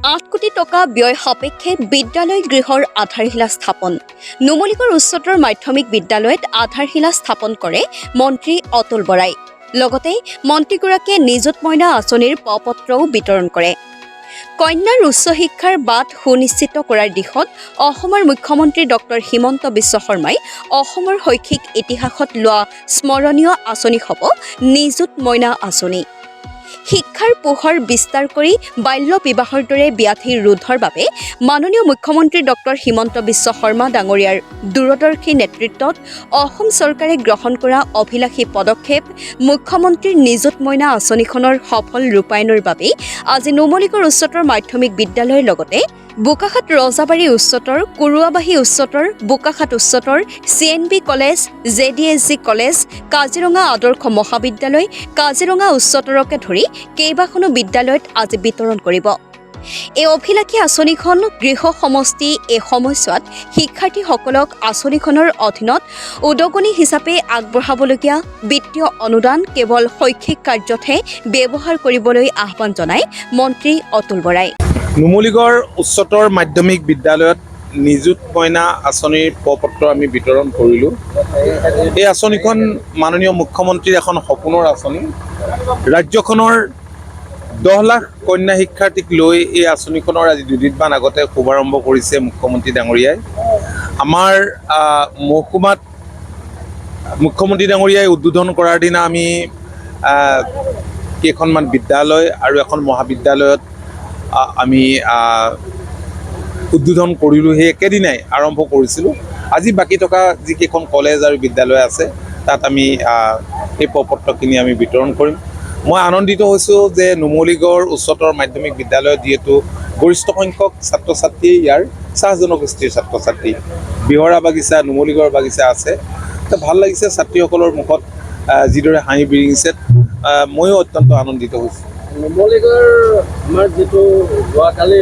8 কোটি টকা ব্যয় সাপেক্ষে বিদ্যালয় গৃহৰ আধাৰশিলা স্থাপন। নুমলীগড় উচ্চতৰ মাধ্যমিক বিদ্যালয়ত আধাৰশিলা স্থাপন কৰে মন্ত্ৰী অতুল বৰাই। লগতে মন্ত্ৰীগৰাকীয়ে নিযুত মইনা আঁচনিৰ পত্ৰও বিতৰণ কৰে। কন্যাৰ উচ্চ শিক্ষাৰ বাট সুনিশ্চিত কৰাৰ দিশত অসমৰ মুখ্যমন্ত্ৰী ডক্টৰ হিমন্ত বিশ্ব শৰ্মাই অসমৰ শৈক্ষিক ইতিহাসত লোৱা স্মৰণীয় আঁচনি হ'ব নিযুত মইনা আঁচনি। শিক্ষাৰ পোহৰ বিস্তাৰ কৰি বাল্য বিবাহৰ দৰে ব্যাধি ৰোধৰ বাবে মাননীয় মুখ্যমন্ত্ৰী ডক্টৰ হিমন্ত বিশ্ব শৰ্মা ডাঙৰীয়াৰ দূৰদৰ্শী নেতৃত্বত অসম চৰকাৰে গ্ৰহণ কৰা অভিলাষী পদক্ষেপ মুখ্যমন্ত্ৰীৰ নিযুত মইনা আঁচনিখনৰ সফল ৰূপায়ণৰ বাবে আজি নুমলীগড় উচ্চতৰ মাধ্যমিক বিদ্যালয়ৰ লগতে বোকাখাত ৰজাবাৰী উচ্চতৰ, কুৰুৱাবাহী উচ্চতৰ, বোকাখাত উচ্চতৰ, CNB college, JDSG college, Kaziranga আদৰ্শ মহাবিদ্যালয়, কাজিৰঙা উচ্চতৰকে ধৰি কেইবাখনো বিদ্যালয়ত আজি বিতৰণ কৰিব। এই অভিলাষী আঁচনিখন গৃহ সমষ্টি এই সময়ছোৱাত শিক্ষাৰ্থীসকলক আঁচনিখনৰ অধীনত উদগনি হিচাপে আগবঢ়াবলগীয়া বিত্তীয় অনুদান কেৱল শৈক্ষিক কাৰ্যতহে ব্যৱহাৰ কৰিবলৈ আহ্বান জনায় মন্ত্ৰী অতুল বৰাই। নুমলীগড় উচ্চতৰ মাধ্যমিক বিদ্যালয়ত নিযুত মইনা আঁচনিৰ পত্ৰ আমি বিতৰণ কৰিলোঁ। এই আঁচনিখন মাননীয় মুখ্যমন্ত্ৰীৰ এখন সপোনৰ আঁচনি। ৰাজ্যখনৰ 10 লাখ কন্যা শিক্ষাৰ্থীক লৈ এই আঁচনিখনৰ আজি দুদিনমান আগতে শুভাৰম্ভ কৰিছে মুখ্যমন্ত্ৰী ডাঙৰীয়াই। আমাৰ মহকুমাত মুখ্যমন্ত্ৰী ডাঙৰীয়াই উদ্বোধন কৰাৰ দিনা আমি কেইখনমান বিদ্যালয় আৰু এখন মহাবিদ্যালয়ত আমি উদ্বোধন কৰিলোঁ। সেই একেদিনাই আৰম্ভ কৰিছিলোঁ। আজি বাকী থকা যিকেইখন কলেজ আৰু বিদ্যালয় আছে তাত আমি এই পত্ৰখিনি আমি বিতৰণ কৰিম। মই আনন্দিত হৈছোঁ যে নুমলীগড় উচ্চতৰ মাধ্যমিক বিদ্যালয়ত যিহেতু গৰিষ্ঠ সংখ্যক ছাত্ৰ ছাত্ৰী ইয়াৰ চাহ জনগোষ্ঠীৰ ছাত্ৰ ছাত্ৰী বিহৰা বাগিচা, নুমলীগড় বাগিচা আছে। তো ভাল লাগিছে ছাত্ৰীসকলৰ মুখত যিদৰে হাঁহি বিৰিঙিছে, ময়ো অত্যন্ত আনন্দিত হৈছোঁ। নুমলীগড় আমাৰ যিটো যোৱাকালি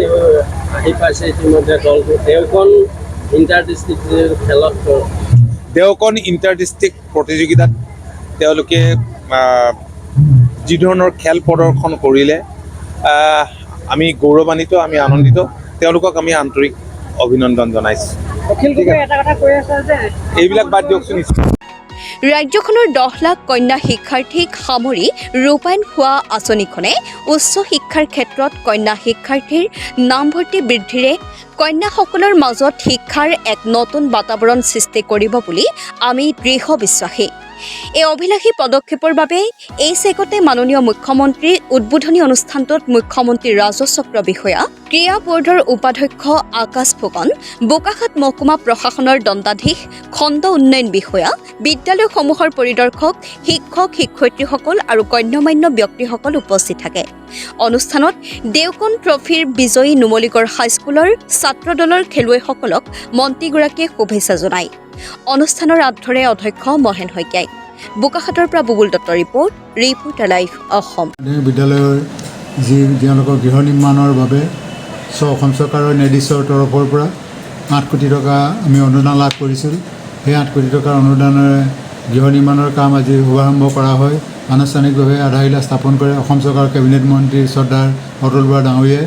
আহি পাইছে ইতিমধ্যে দলটো দেওকণ ইণ্টাৰ ডিষ্ট্ৰিক্ট খেলত দেওকণ ইণ্টাৰ ডিষ্ট্ৰিক্ট প্ৰতিযোগিতাত তেওঁলোকে যি ধৰণৰ খেল প্ৰদৰ্শন কৰিলে আমি গৌৰৱান্বিত, আমি আনন্দিত। তেওঁলোকক আমি আন্তৰিক অভিনন্দন জনাইছোঁ। এইবিলাক বাদ দিয়কচোন। ৰাজ্যখনৰ 10 লাখ কন্যা শিক্ষাৰ্থীক সামৰি ৰূপায়ণ হোৱা আঁচনিখনে উচ্চ শিক্ষাৰ ক্ষেত্ৰত কন্যা শিক্ষাৰ্থীৰ নামভৰ্তি বৃদ্ধিৰে কন্যাসকলৰ মাজত শিক্ষাৰ এক নতুন বাতাবৰণ সৃষ্টি কৰিব বুলি আমি দৃঢ় বিশ্বাসী। এই অভিলাষী পদক্ষেপৰ বাবে এই চেগতে মাননীয় মুখ্যমন্ত্ৰীৰ উদ্বোধনী অনুষ্ঠানটোত মুখ্যমন্ত্ৰী ৰাজচক্ৰ বিষয়া, ক্ৰীড়া বৰ্ডৰ উপাধ্যক্ষ আকাশ ফুকন, বোকাখাত মহকুমা প্ৰশাসনৰ দণ্ডাধীশ, খণ্ড উন্নয়ন বিষয়া, বিদ্যালয়সমূহৰ পৰিদৰ্শক, শিক্ষক শিক্ষয়িত্ৰীসকল আৰু গণ্যমান্য ব্যক্তিসকল উপস্থিত থাকে। অনুষ্ঠানত দেওকণ ট্ৰফিৰ বিজয়ী নুমলীগড় হাইস্কুলৰ ছাত্ৰ দলৰ খেলুৱৈসকলক মন্ত্ৰীগৰাকীয়ে শুভেচ্ছা জনায়। অনুষ্ঠানৰ আধ্যৰে অধ্যক্ষ মহেন শইকীয়াই। বোকাখাতৰ পৰা বুবুল দত্তৰ ৰিপৰ্ট লাইভ অসম। বিদ্যালয়ৰ তেওঁলোকৰ গৃহ নিৰ্মাণৰ বাবে অসম চৰকাৰৰ নিৰ্দিষ্টৰ তৰফৰ পৰা 8 কোটি টকা আমি অনুদান লাভ কৰিছিল। সেই 8 কোটি টকাৰ অনুদানেৰে গৃহ নিৰ্মাণৰ কাম আজি শুভাৰম্ভ কৰা হয়। আনুষ্ঠানিকভাৱে আধাৰশিলা স্থাপন কৰে অসম চৰকাৰৰ কেবিনেট মন্ত্ৰী শ্ৰদ্ধাৰ অতুল বৰা ডাঙৰীয়াই।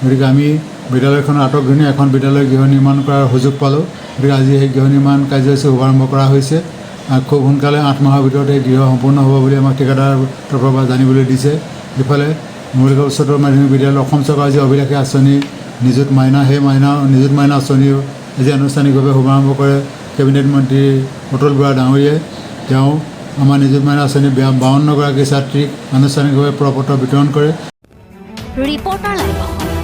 গতিকে আমি বিদ্যালয়খনৰ আটকধুনীয়া এখন বিদ্যালয় গৃহ নিৰ্মাণ কৰাৰ সুযোগ পালোঁ। গতিকে আজি সেই গৃহ নিৰ্মাণ কাৰ্যসূচী শুভাৰম্ভ কৰা হৈছে। খুব সোনকালে 8 মাহৰ ভিতৰতে গৃহ সম্পূৰ্ণ হ'ব বুলি আমাক ঠিকাদাৰৰ তৰফৰ পৰা জানিবলৈ দিছে। ইফালে নুমলীগড় উচ্চতৰ মাধ্যমিক বিদ্যালয় অসম চৰকাৰৰ যি অভিলাষী আঁচনি নিযুত মইনা, সেই নিযুত মইনা আঁচনিও আজি আনুষ্ঠানিকভাৱে শুভাৰম্ভ কৰে কেবিনেট মন্ত্ৰী অতুল বৰা ডাঙৰীয়াই। তেওঁ আমাৰ নিযুত মইনা আঁচনি 52গৰাকী ছাত্ৰীক আনুষ্ঠানিকভাৱে পত্ৰ বিতৰণ কৰে। Reporter live Assam.